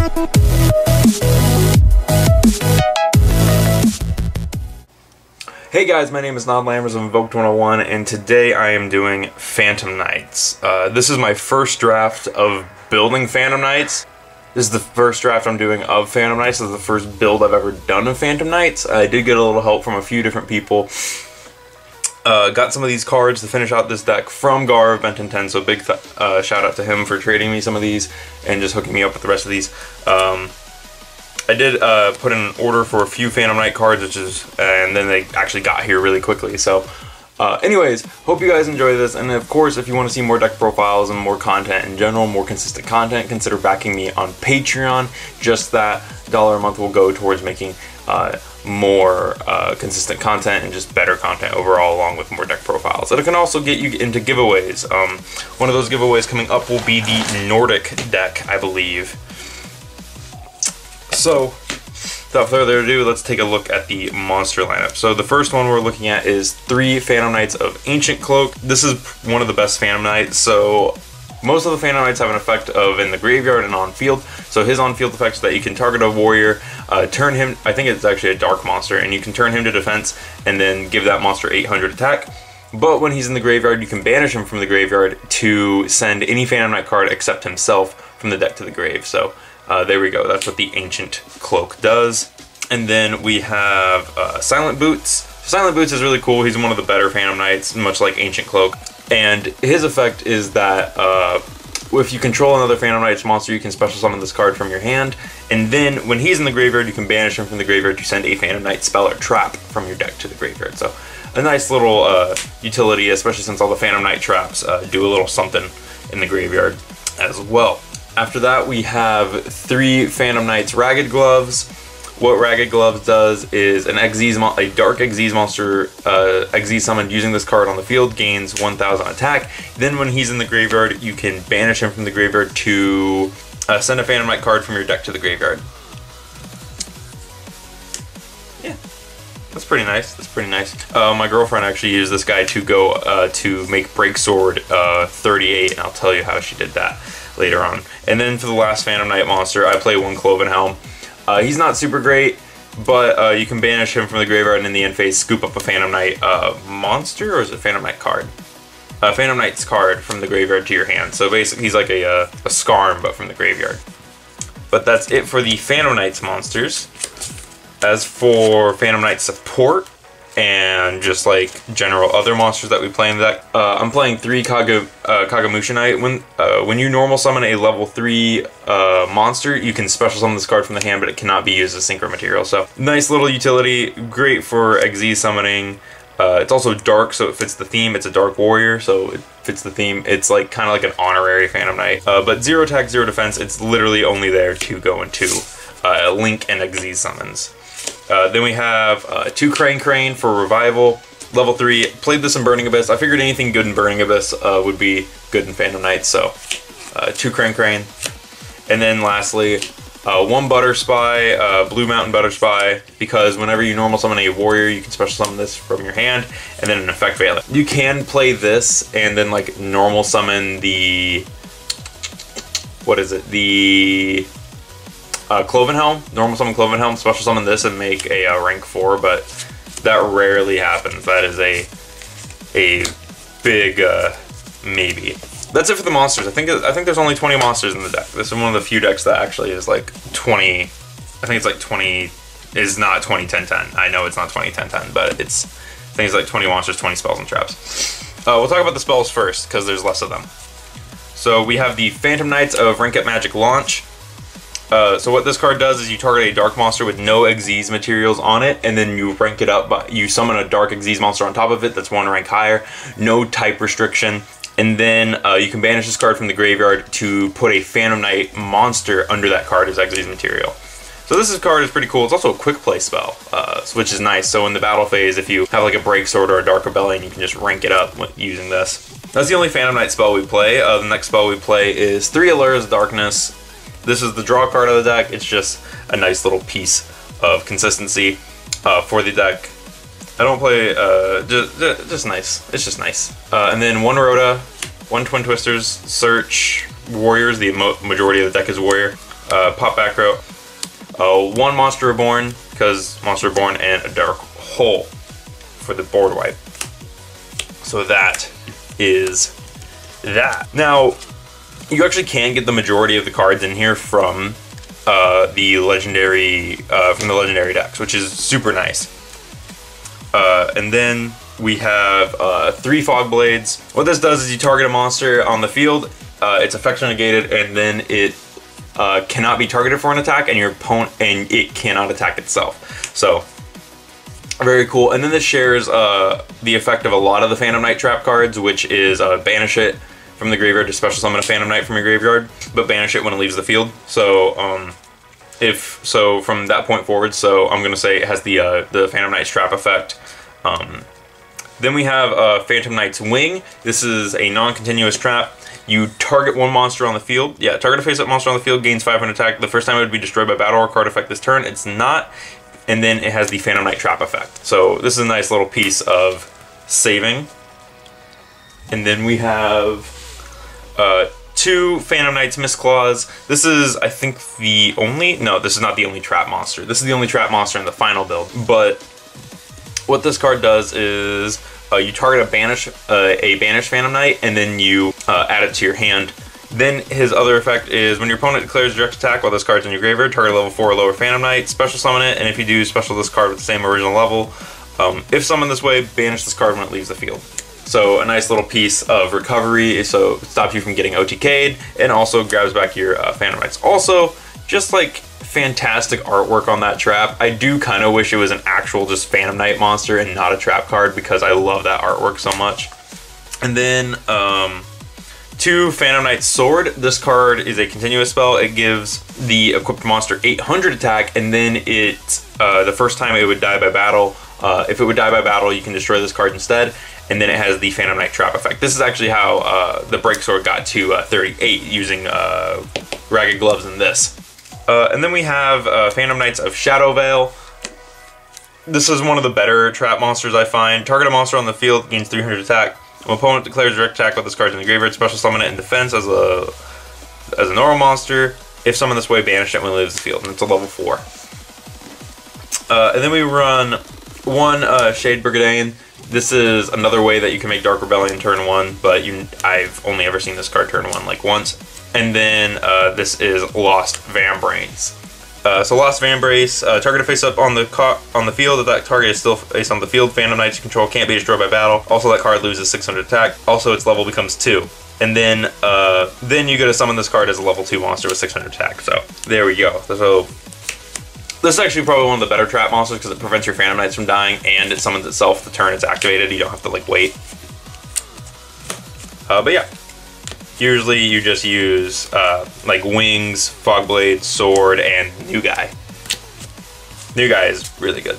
Hey guys, my name is Nod Lammers of Invoked 101, and today I am doing Phantom Knights. This is my first draft of building Phantom Knights. This is the first draft I'm doing of Phantom Knights. This is the first build I've ever done of Phantom Knights. I did get a little help from a few different people. Got some of these cards to finish out this deck from Gar of Benton 10, so big shout out to him for trading me some of these and just hooking me up with the rest of these. I did put in an order for a few Phantom Knight cards, and then they actually got here really quickly. So, anyways, hope you guys enjoy this. And of course, if you want to see more deck profiles and more content in general, more consistent content, consider backing me on Patreon. Just that $1 a month will go towards making more consistent content and just better content overall, along with more deck profiles. And it can also get you into giveaways. One of those giveaways coming up will be the Nordic deck, I believe. So, without further ado, let's take a look at the monster lineup. So the first one we're looking at is 3 Phantom Knights of Ancient Cloak. This is one of the best Phantom Knights. So most of the Phantom Knights have an effect of in the graveyard and on field. So his on field effect is that you can target a warrior, turn him, I think it's actually a dark monster, and you can turn him to defense and then give that monster 800 attack. But when he's in the graveyard, you can banish him from the graveyard to send any Phantom Knight card except himself from the deck to the grave. So there we go, that's what the Ancient Cloak does. And then we have Silent Boots. Silent Boots is really cool. He's one of the better Phantom Knights, much like Ancient Cloak. And his effect is that if you control another Phantom Knights monster, you can special summon this card from your hand. And then when he's in the graveyard, you can banish him from the graveyard to send a Phantom Knight spell or trap from your deck to the graveyard. So a nice little utility, especially since all the Phantom Knight traps do a little something in the graveyard as well. After that, we have 3 Phantom Knights Ragged Gloves. What Ragged Gloves does is a dark Xyz monster Xyz summoned using this card on the field gains 1000 attack. Then when he's in the graveyard, you can banish him from the graveyard to send a Phantom Knight card from your deck to the graveyard. Yeah, that's pretty nice. That's pretty nice. My girlfriend actually used this guy to go to make Break Sword 38, and I'll tell you how she did that later on. And then for the last Phantom Knight monster, I play one Cloven Helm. He's not super great, but you can banish him from the graveyard and in the end phase scoop up a Phantom Knight monster, or is it Phantom Knight card? Phantom Knight's card from the graveyard to your hand. So basically he's like a Skarm, but from the graveyard. But that's it for the Phantom Knights monsters. As for Phantom Knight support, and just like general other monsters that we play in the deck, I'm playing 3 Kagamusha Knight. When you normal summon a level 3 monster, you can special summon this card from the hand, but it cannot be used as synchro material. So nice little utility, great for Xyz summoning. It's also dark, so it fits the theme. It's a dark warrior, so it fits the theme. It's like kind of like an honorary Phantom Knight, but 0 attack, 0 defense. It's literally only there to go into Link and Xyz summons. Then we have 2 Crane for Revival, level 3. Played this in Burning Abyss. I figured anything good in Burning Abyss would be good in Phantom Knights, so 2 Crane. And then lastly, 1 Butter Spy, Blue Mountain Butter Spy, because whenever you normal summon a warrior, you can special summon this from your hand, and then an effect Veiling. You can play this and then like normal summon the, what is it, the Cloven Helm, normal summon Cloven Helm, special summon this and make a rank 4, but that rarely happens. That is a big maybe. That's it for the monsters. I think there's only 20 monsters in the deck. This is one of the few decks that actually is like 20. I think it's like 20. Is not 20-10-10. I know it's not 20-10-10, but I think it's like 20 monsters, 20 spells and traps. We'll talk about the spells first because there's less of them. So we have the Phantom Knights of Rank Up Magic Launch. So what this card does is you target a dark monster with no Xyz materials on it, and then you rank it up, but you summon a dark Xyz monster on top of it that's 1 rank higher, no type restriction, and then you can banish this card from the graveyard to put a Phantom Knight monster under that card as Xyz material. So this card is pretty cool. It's also a quick play spell, which is nice. So in the battle phase, if you have like a Break Sword or a Dark Rebellion, you can just rank it up using this. That's the only Phantom Knight spell we play. The next spell we play is 3 Allures of Darkness. This is the draw card of the deck. It's just a nice little piece of consistency for the deck. I don't play, just nice. It's just nice. And then 1 Rhoda, 1 Twin Twisters, Search, Warriors. The majority of the deck is Warrior. pop back row, 1 Monster Reborn, because Monster Reborn, and a Dark Hole for the board wipe. So that is that. Now, you actually can get the majority of the cards in here from the legendary decks, which is super nice. And then we have 3 Fog Blades. What this does is you target a monster on the field, it's effect negated, and then it cannot be targeted for an attack, and your opponent, and it cannot attack itself. So very cool. And then this shares the effect of a lot of the Phantom Knight trap cards, which is banish it from the graveyard to special summon a Phantom Knight from your graveyard, but banish it when it leaves the field. So from that point forward, so I'm gonna say it has the Phantom Knight's trap effect. Then we have Phantom Knight's Wing. This is a non-continuous trap. You target 1 monster on the field. Yeah, target a face-up monster on the field, gains 500 attack. The first time it would be destroyed by battle or card effect this turn. It's not. And then it has the Phantom Knight trap effect. So this is a nice little piece of saving. And then we have 2 Phantom Knight's Mistclaws. This is, I think, this is not the only trap monster. This is the only trap monster in the final build. But what this card does is you target a banished Phantom Knight, and then you add it to your hand. Then his other effect is when your opponent declares direct attack while this card's in your graveyard, target level 4 or lower Phantom Knight, special summon it, and if you do, special this card with the same original level. If summoned this way, banish this card when it leaves the field. So a nice little piece of recovery, so it stops you from getting OTK'd, and also grabs back your Phantom Knights. Also, just like fantastic artwork on that trap. I do kind of wish it was an actual just Phantom Knight monster and not a trap card, because I love that artwork so much. And then 2 Phantom Knight Sword. This card is a continuous spell. It gives the equipped monster 800 attack, and then it the first time it would die by battle, if it would die by battle, you can destroy this card instead. And then it has the Phantom Knight trap effect. This is actually how the Break Sword got to 38 using Ragged Gloves in this. And then we have Phantom Knights of Shadow Veil. This is one of the better trap monsters I find. Target a monster on the field, gains 300 attack. When opponent declares direct attack with this card in the graveyard, special summon it in defense as a normal monster. If summoned this way, banish it when it leaves the field, and it's a level 4. And then we run 1 Shade Brigadier. This is another way that you can make Dark Rebellion turn 1, but I've only ever seen this card turn 1 like once. And then this is Lost Vambrace. So Lost Vambrace, target a face up on the field. If that target is still face on the field, Phantom Knights you control can't be destroyed by battle. Also, that card loses 600 attack. Also, its level becomes 2. And then you get to summon this card as a level 2 monster with 600 attack. So there we go. So this is actually probably one of the better trap monsters because it prevents your Phantom Knights from dying, and it summons itself the turn it's activated. You don't have to like wait. But yeah. Usually you just use like Wings, Fog Blade, Sword, and New Guy. New Guy is really good.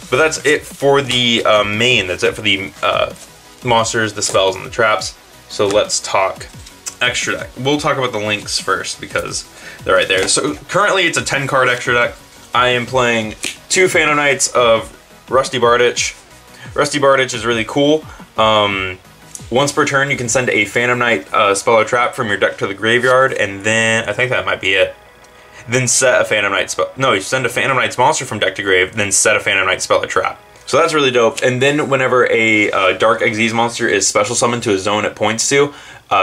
But that's it for the main. That's it for the monsters, the spells, and the traps. So let's talk extra deck. We'll talk about the links first because they're right there. So currently it's a 10-card extra deck. I am playing 2 Phantom Knights of Rusty Bardich. Rusty Bardich is really cool. Once per turn, you can send a Phantom Knight spell or trap from your deck to the graveyard, and then I think that might be it. Then set a Phantom Knight spell. No, you send a Phantom Knight's monster from deck to grave, then set a Phantom Knight spell or trap. So that's really dope. And then whenever a Dark Xyz monster is special summoned to a zone it points to,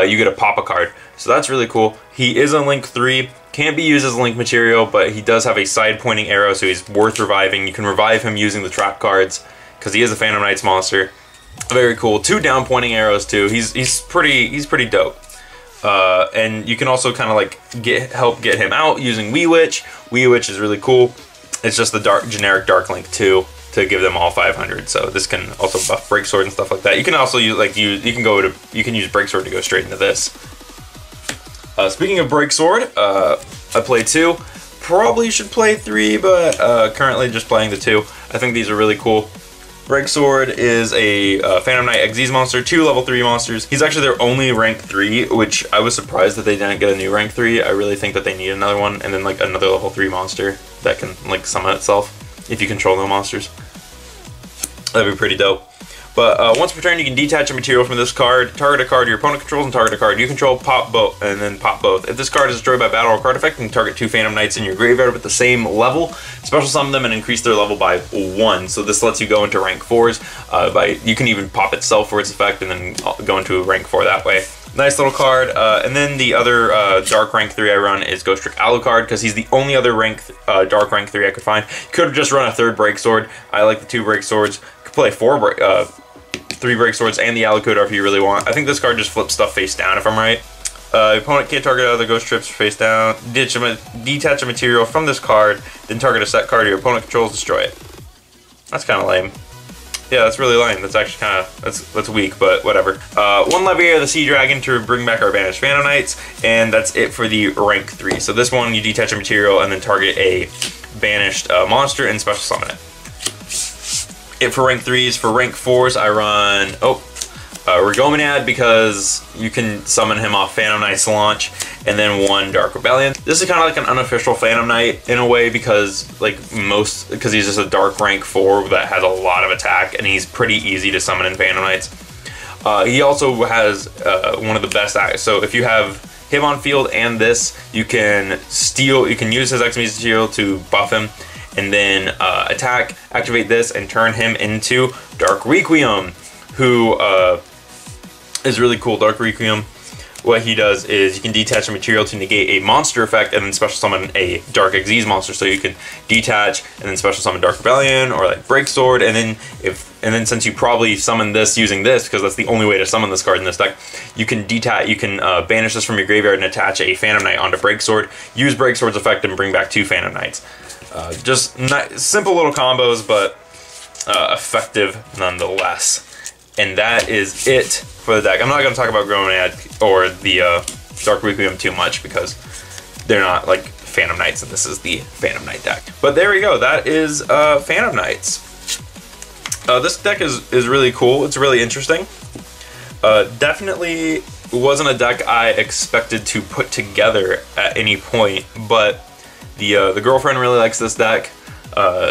you get a pop a card. So that's really cool. He is a Link 3. Can't be used as a Link material, but he does have a side pointing arrow, so he's worth reviving. You can revive him using the trap cards because he is a Phantom Knights monster. Very cool. 2 down pointing arrows too. He's pretty dope. And you can also kind of like help get him out using Wee Witch. Wee Witch is really cool. It's just the generic Dark Link 2 to give them all 500. So this can also buff Break Sword and stuff like that. You can also use you can use Break Sword to go straight into this. Speaking of Break Sword, I play 2. Probably should play 3, but currently just playing the 2. I think these are really cool. Break Sword is a Phantom Knight Xyz monster, 2 level 3 monsters. He's actually their only rank 3, which I was surprised that they didn't get a new rank 3. I really think that they need another one, and then like another level 3 monster that can like summon itself if you control no monsters. That'd be pretty dope. But once per turn, you can detach a material from this card, target a card your opponent controls, and target a card you control, pop both, and then pop both. If this card is destroyed by battle or card effect, you can target 2 Phantom Knights in your graveyard with the same level, special summon them, and increase their level by 1. So this lets you go into rank 4s. You can even pop itself for its effect, and then go into a rank 4 that way. Nice little card. And then the other dark rank 3 I run is Ghost Trick Alucard, because he's the only other dark rank 3 I could find. Could have just run a 3rd Break Sword. I like the 2 Break Swords. Could play 3 Break Swords and the Alucard if you really want. I think this card just flips stuff face down if I'm right. Opponent can't target other ghost trips face down. Detach a material from this card, then target a set card your opponent controls, destroy it. That's kind of lame. Yeah, that's really lame. That's actually kind of, that's weak, but whatever. 1 Leviator the Sea Dragon to bring back our banished Phantom Knights, and that's it for the rank 3. So this one, you detach a material and then target a banished monster and special summon it. It for rank 3s. For rank 4s, I run, Regominad, because you can summon him off Phantom Knight's launch, and then 1 Dark Rebellion. This is kind of like an unofficial Phantom Knight in a way, because because he's just a dark rank 4 that has a lot of attack, and he's pretty easy to summon in Phantom Knights. He also has one of the best acts. So if you have him on field and this, you can use his Xyz Shield to buff him, and then attack, activate this, and turn him into Dark Requiem, who is really cool. Dark Requiem, what he does is you can detach a material to negate a monster effect and then special summon a Dark Xyz monster. So you can detach and then special summon Dark Rebellion or like Break Sword, and then since you probably summon this using this, because that's the only way to summon this card in this deck, you can banish this from your graveyard and attach a Phantom Knight onto Break Sword, use Break Sword's effect, and bring back 2 Phantom Knights. Just simple little combos, but effective nonetheless. And that is it for the deck. I'm not going to talk about Regominad or the Dark Requiem too much, because they're not like Phantom Knights, and this is the Phantom Knight deck. But there we go. That is Phantom Knights. This deck is really cool. It's really interesting. Definitely wasn't a deck I expected to put together at any point, but the girlfriend really likes this deck.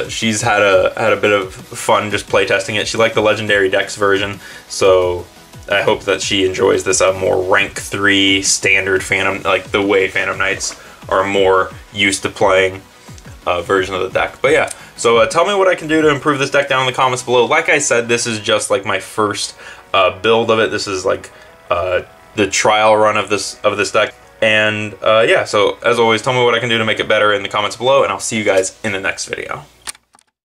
She's had a bit of fun just playtesting it. She liked the Legendary Dex version, so I hope that she enjoys this more rank 3 standard Phantom, like the way Phantom Knights are more used to playing version of the deck. But yeah, so tell me what I can do to improve this deck down in the comments below. Like I said, this is just like my first build of it. This is like the trial run of this deck. And yeah, so as always, tell me what I can do to make it better in the comments below, and I'll see you guys in the next video.